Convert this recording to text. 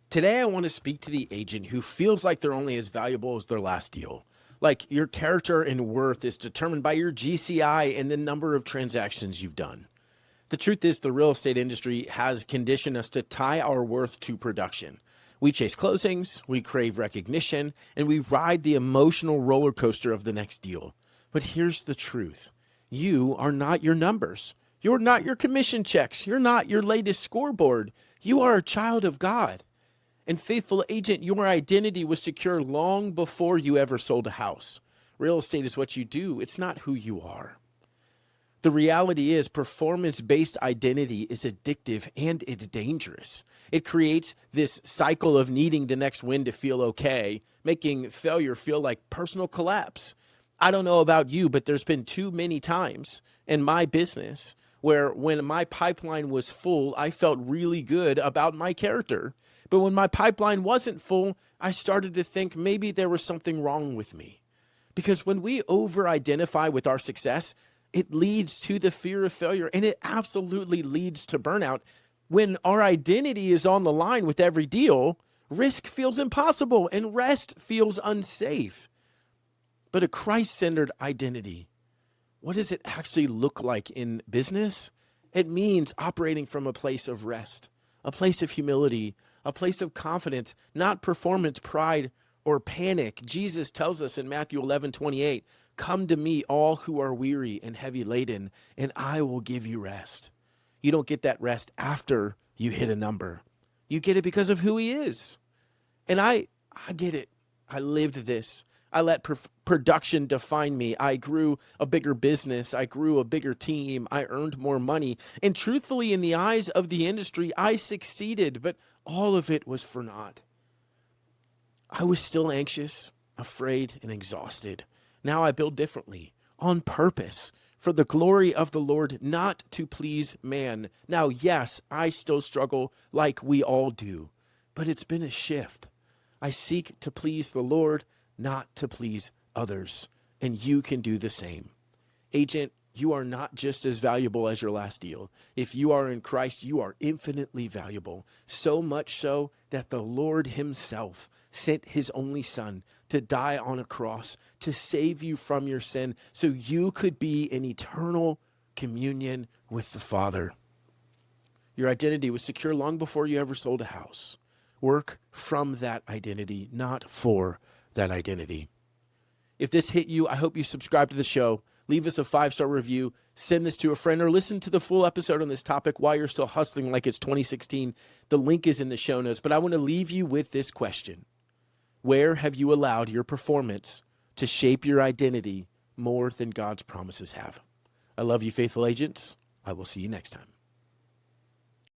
Today, I want to speak to the agent who feels like they're only as valuable as their last deal. Like your character and worth is determined by your GCI and the number of transactions you've done. The truth is, the real estate industry has conditioned us to tie our worth to production. We chase closings, we crave recognition, and we ride the emotional roller coaster of the next deal. But here's the truth. You are not your numbers. You're not your commission checks. You're not your latest scoreboard. You are a child of God. And faithful agent, your identity was secure long before you ever sold a house. Real estate is what you do. It's not who you are. The reality is performance-based identity is addictive and it's dangerous. It creates this cycle of needing the next win to feel okay, making failure feel like personal collapse. I don't know about you, but there's been too many times in my business where when my pipeline was full, I felt really good about my character. But when my pipeline wasn't full, I started to think maybe there was something wrong with me. Because when we over-identify with our success, it leads to the fear of failure, and it absolutely leads to burnout. When our identity is on the line with every deal, risk feels impossible and rest feels unsafe. But a Christ-centered identity, what does it actually look like in business? It means operating from a place of rest, a place of humility, a place of confidence, not performance, pride, or panic. Jesus tells us in Matthew 11:28, "Come to me, all who are weary and heavy laden, and I will give you rest." You don't get that rest after you hit a number. You get it because of who he is. And I get it. I lived this. I let production define me. I grew a bigger business. I grew a bigger team. I earned more money. And truthfully, in the eyes of the industry, I succeeded, but all of it was for naught. I was still anxious, afraid, and exhausted. Now I build differently, on purpose, for the glory of the Lord, not to please man. Now, yes, I still struggle like we all do, but it's been a shift. I seek to please the Lord, not to please others, and you can do the same. Agent, you are not just as valuable as your last deal. If you are in Christ, you are infinitely valuable, so much so that the Lord himself sent his only son to die on a cross to save you from your sin so you could be in eternal communion with the Father. Your identity was secure long before you ever sold a house. Work from that identity, not for that identity. If this hit you, I hope you subscribe to the show. Leave us a 5-star review, send this to a friend, or listen to the full episode on this topic while you're still hustling like it's 2016. The link is in the show notes, but I want to leave you with this question. Where have you allowed your performance to shape your identity more than God's promises have? I love you, faithful agents. I will see you next time.